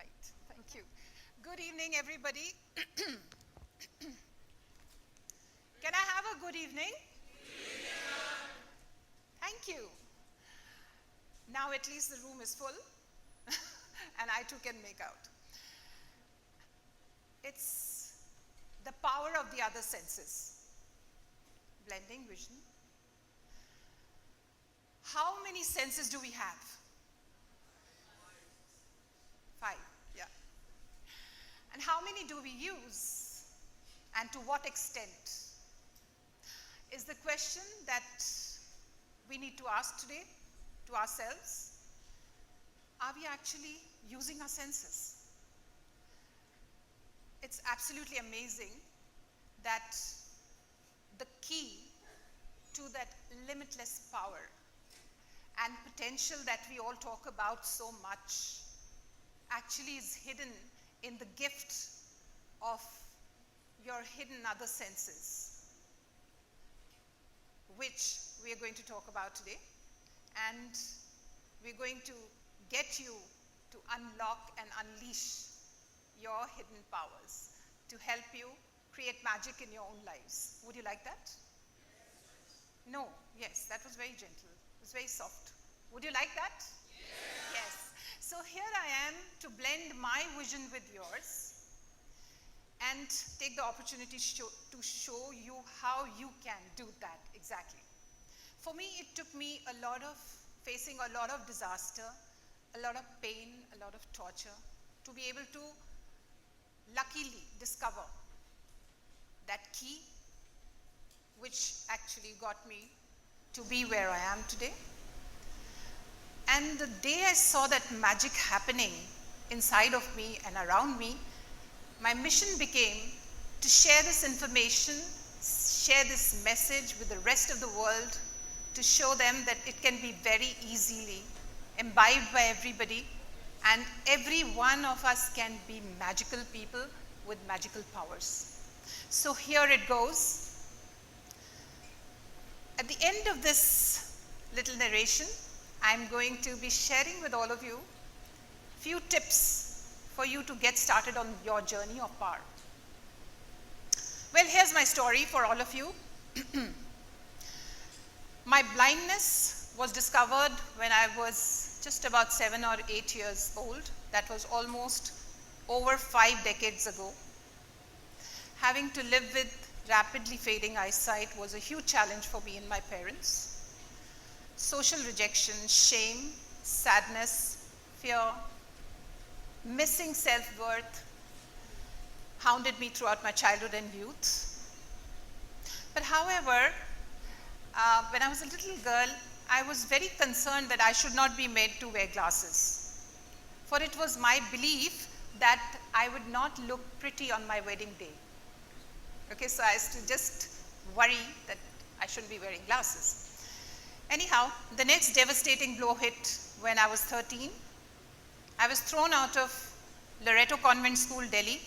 Right, thank you. Good evening, everybody. Can I have a good evening? Thank you. Now at least the room is full, and I too can make out. It's the power of the other senses. Blending vision. How many senses do we have? 5, yeah. And how many do we use? And to what extent? Is the question that we need to ask today to ourselves. Are we actually using our senses? It's absolutely amazing that the key to that limitless power and potential that we all talk about so much actually is hidden in the gift of your hidden other senses, which we are going to talk about today. And we're going to get you to unlock and unleash your hidden powers to help you create magic in your own lives. Would you like that? No, yes, that was very gentle. It was very soft. Would you like that? Yes. So here I am to blend my vision with yours and take the opportunity to show you how you can do that exactly. For me, it took me facing a lot of disaster, a lot of pain, a lot of torture, to be able to luckily discover that key which actually got me to be where I am today. And the day I saw that magic happening inside of me and around me, my mission became to share this information, share this message with the rest of the world, to show them that it can be very easily imbibed by everybody, and every one of us can be magical people with magical powers. So here it goes. At the end of this little narration, I'm going to be sharing with all of you a few tips for you to get started on your journey of power. Well, here's my story for all of you. My blindness was discovered when I was just about 7 or 8 years old. That was almost over 5 decades ago. Having to live with rapidly fading eyesight was a huge challenge for me and my parents. Social rejection, shame, sadness, fear, missing self-worth hounded me throughout my childhood and youth. But however, when I was a little girl, I was very concerned that I should not be made to wear glasses. For it was my belief that I would not look pretty on my wedding day. Okay, so I used to just worry that I shouldn't be wearing glasses. Anyhow, the next devastating blow hit when I was 13. I was thrown out of Loreto Convent School, Delhi,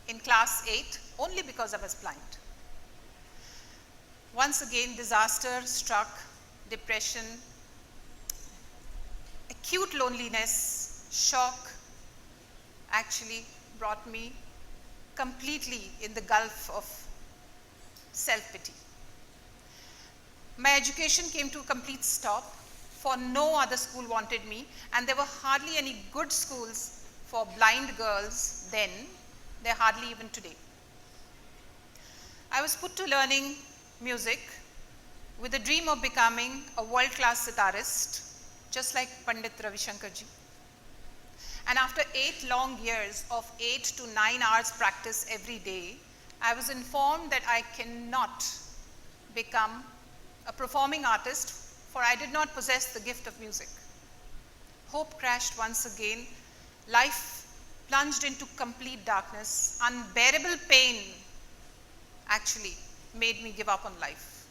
in class 8, only because I was blind. Once again, disaster struck, depression, acute loneliness, shock actually brought me completely in the gulf of self-pity. My education came to a complete stop, for no other school wanted me, and there were hardly any good schools for blind girls then. There are hardly even today. I was put to learning music with a dream of becoming a world-class sitarist, just like Pandit Ravi Shankar ji. And after 8 long years of 8 to 9 hours practice every day, I was informed that I cannot become a performing artist, for I did not possess the gift of music. Hope crashed once again. Life plunged into complete darkness. Unbearable pain actually made me give up on life.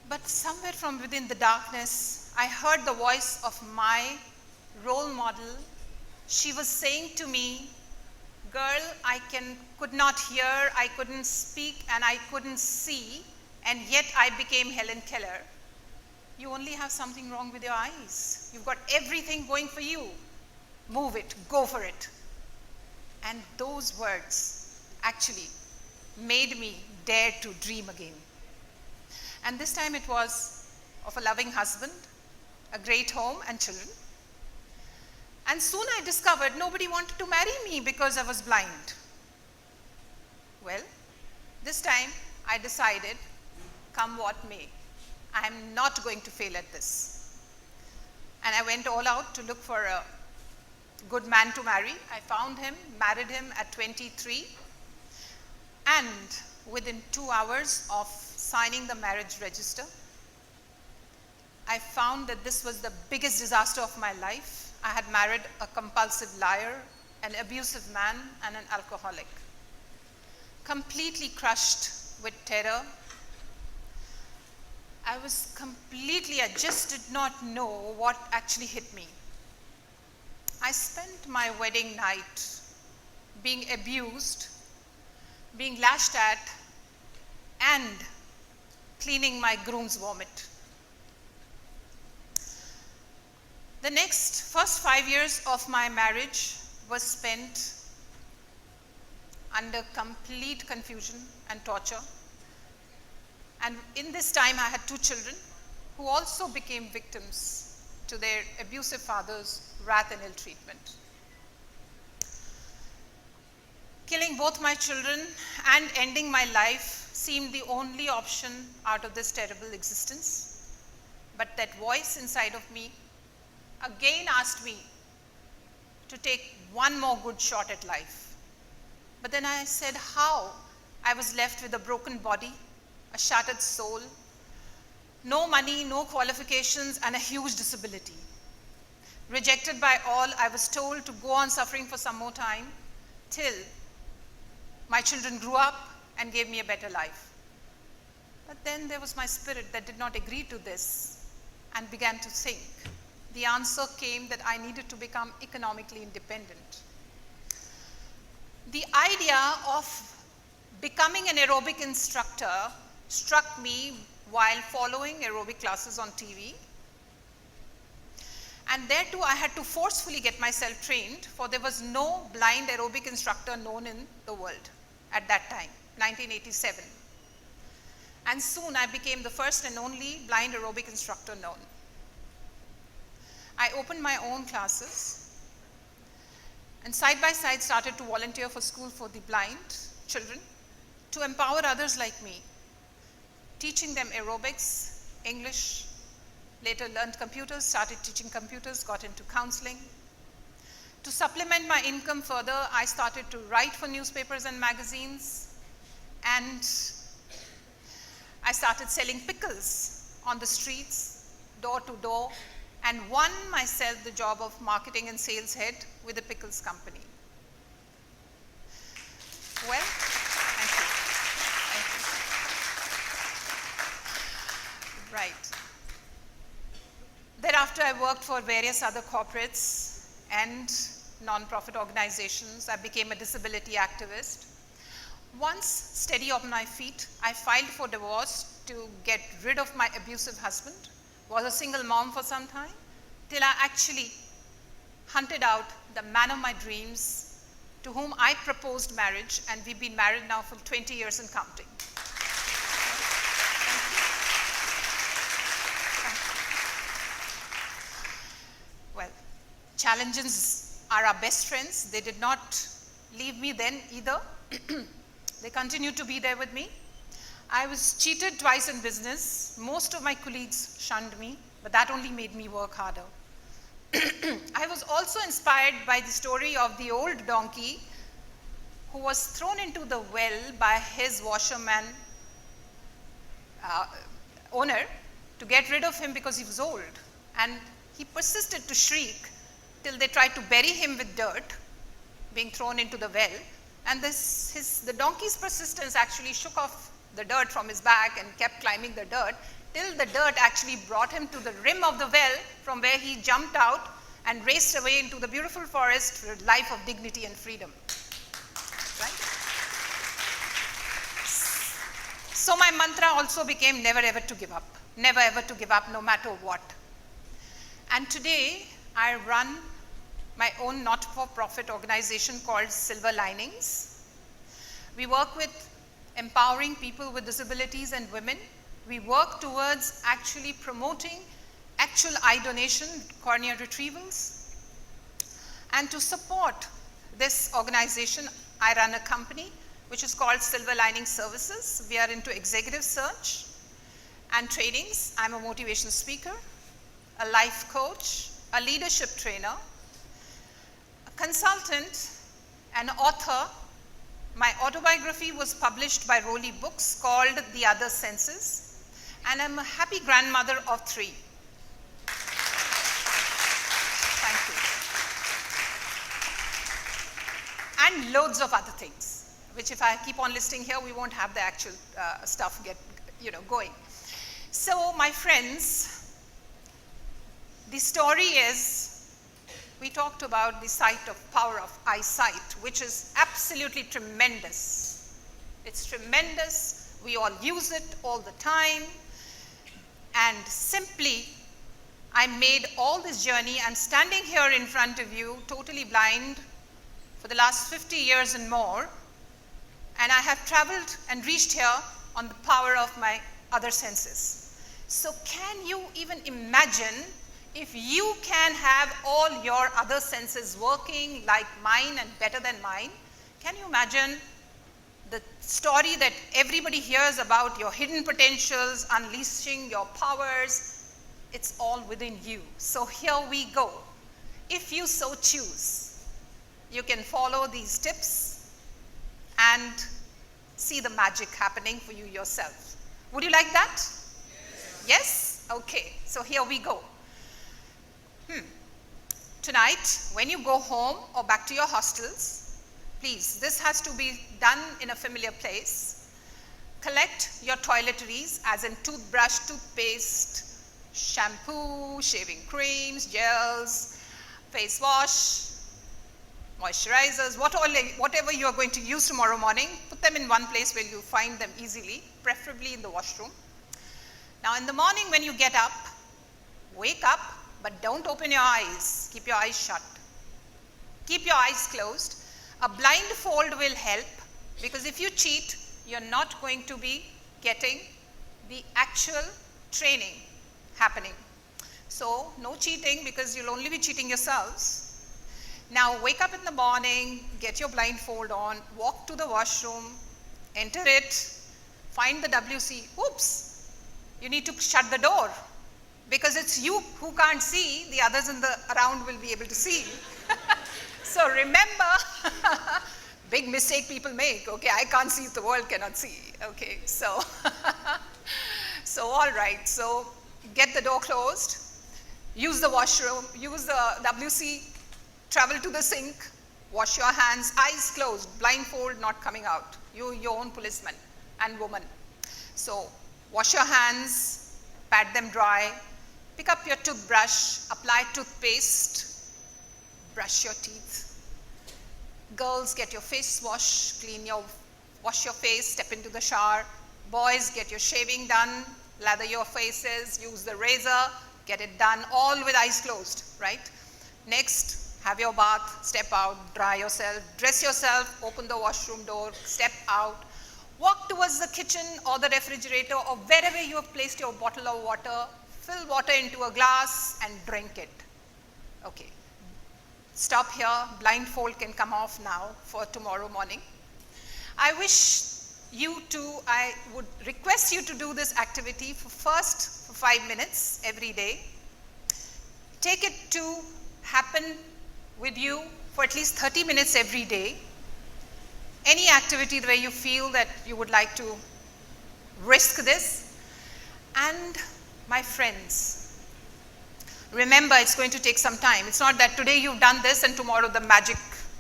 But somewhere from within the darkness, I heard the voice of my role model. She was saying to me, "Girl, I could not hear, I couldn't speak, and I couldn't see, and yet I became Helen Keller. You only have something wrong with your eyes. You've got everything going for you. move it, go for it. And those words actually made me dare to dream again. And this time it was of a loving husband, a great home and children. And soon I discovered nobody wanted to marry me because I was blind. Well, this time I decided, come what may, I am not going to fail at this. And I went all out to look for a good man to marry. I found him, married him at 23, and within 2 hours of signing the marriage register, I found that this was the biggest disaster of my life. I had married a compulsive liar, an abusive man, and an alcoholic. Completely crushed with terror. I just did not know what actually hit me. I spent my wedding night being abused, being lashed at, and cleaning my groom's vomit. The first 5 years of my marriage was spent under complete confusion and torture. And in this time, I had 2 children who also became victims to their abusive father's wrath and ill treatment. Killing both my children and ending my life seemed the only option out of this terrible existence. But that voice inside of me again asked me to take one more good shot at life. But then I said, how? I was left with a broken body, a shattered soul, no money, no qualifications, and a huge disability. Rejected by all, I was told to go on suffering for some more time till my children grew up and gave me a better life. But then there was my spirit that did not agree to this and began to think. The answer came that I needed to become economically independent. The idea of becoming an aerobic instructor struck me while following aerobic classes on TV. And there too I had to forcefully get myself trained, for there was no blind aerobic instructor known in the world at that time, 1987. And soon I became the first and only blind aerobic instructor known. I opened my own classes and side by side started to volunteer for school for the blind children to empower others like me, teaching them aerobics, English, later learned computers, started teaching computers, got into counseling. To supplement my income further, I started to write for newspapers and magazines, and I started selling pickles on the streets, door to door, and won myself the job of marketing and sales head with a pickles company. Well, thank you. Right. Thereafter, I worked for various other corporates and non-profit organizations. I became a disability activist. Once steady on my feet, I filed for divorce to get rid of my abusive husband. Was a single mom for some time, till I actually hunted out the man of my dreams, to whom I proposed marriage, and we've been married now for 20 years and counting. Well, challenges are our best friends. They did not leave me then either. They continue to be there with me. I was cheated twice in business. Most of my colleagues shunned me, but that only made me work harder. I was also inspired by the story of the old donkey who was thrown into the well by his washerman owner to get rid of him because he was old. And he persisted to shriek till they tried to bury him with dirt, being thrown into the well. And the donkey's persistence actually shook off the dirt from his back and kept climbing the dirt till the dirt actually brought him to the rim of the well, from where he jumped out and raced away into the beautiful forest for a life of dignity and freedom. Right? So my mantra also became never ever to give up. Never ever to give up, no matter what. And today I run my own not-for-profit organization called Silver Linings. We work with empowering people with disabilities and women. We work towards actually promoting actual eye donation, cornea retrievals. And to support this organization, I run a company which is called Silver Lining Services. We are into executive search and trainings. I'm a motivation speaker, a life coach, a leadership trainer, a consultant, an author. My autobiography was published by Rowley Books called The Other Senses, and I'm a happy grandmother of 3. Thank you. And loads of other things, which if I keep on listing here, we won't have the actual stuff going. So my friends, the story is, we talked about the power of eyesight, which is absolutely tremendous. It's tremendous. We all use it all the time. And simply, I made all this journey. I'm standing here in front of you, totally blind, for the last 50 years and more. And I have traveled and reached here on the power of my other senses. So can you even imagine if you can have all your other senses working like mine and better than mine? Can you imagine the story that everybody hears about your hidden potentials, unleashing your powers? It's all within you. So here we go. If you so choose, you can follow these tips and see the magic happening for you yourself. Would you like that? Yes? Okay, so here we go. Tonight, when you go home or back to your hostels, please, this has to be done in a familiar place. Collect your toiletries, as in toothbrush, toothpaste, shampoo, shaving creams, gels, face wash, moisturizers, whatever you are going to use tomorrow morning, put them in one place where you find them easily, preferably in the washroom. Now in the morning when you get up, wake up, but don't open your eyes. Keep your eyes shut. Keep your eyes closed. A blindfold will help, because if you cheat, you're not going to be getting the actual training happening. So no cheating, because you'll only be cheating yourselves. Now wake up in the morning, get your blindfold on, walk to the washroom, enter it, find the WC. Oops! You need to shut the door, because it's you who can't see, the others around will be able to see. So remember, big mistake people make, okay, I can't see if the world cannot see, okay, so, so all right, so get the door closed, use the washroom, use the WC, travel to the sink, wash your hands, eyes closed, blindfold not coming out, you your own policeman and woman. So wash your hands, pat them dry, pick up your toothbrush, apply toothpaste, brush your teeth. Girls, get your face wash, wash your face, step into the shower. Boys, get your shaving done, lather your faces, use the razor, get it done, all with eyes closed, right? Next, have your bath, step out, dry yourself, dress yourself, open the washroom door, step out, walk towards the kitchen or the refrigerator or wherever you have placed your bottle of water, fill water into a glass and drink it. Okay. Stop here, blindfold can come off now for tomorrow morning. I would request you to do this activity for 5 minutes every day. Take it to happen with you for at least 30 minutes every day. Any activity where you feel that you would like to risk this. And my friends, remember, it's going to take some time. It's not that today you've done this and tomorrow the magic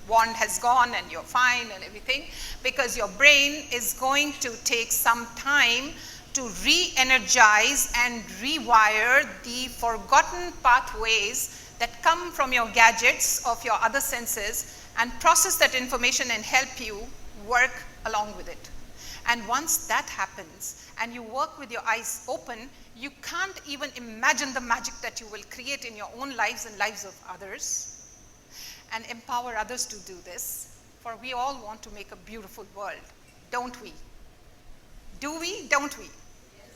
wand has gone and you're fine and everything, because your brain is going to take some time to re-energize and rewire the forgotten pathways that come from your gadgets of your other senses and process that information and help you work along with it. And once that happens and you work with your eyes open, you can't even imagine the magic that you will create in your own lives and lives of others. and empower others to do this, for we all want to make a beautiful world, don't we? Do we? Don't we?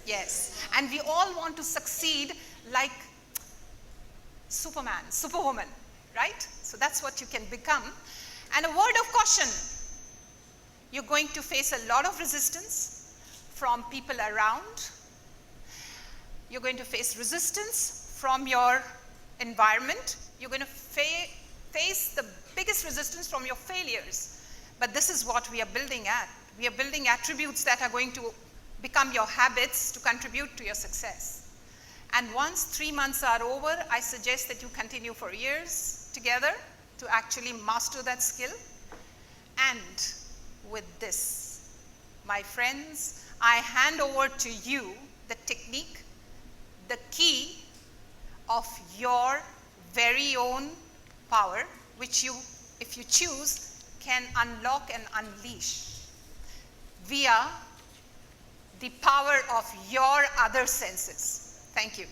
Yes. And we all want to succeed like Superman, Superwoman, right? So that's what you can become. And a word of caution, you're going to face a lot of resistance from people around. You're going to face resistance from your environment. You're going to face the biggest resistance from your failures. But this is what we are building at. We are building attributes that are going to become your habits to contribute to your success. And once 3 months are over, I suggest that you continue for years together to actually master that skill. And with this, my friends, I hand over to you the technique, the key of your very own power, which you, if you choose, can unlock and unleash via the power of your other senses. Thank you.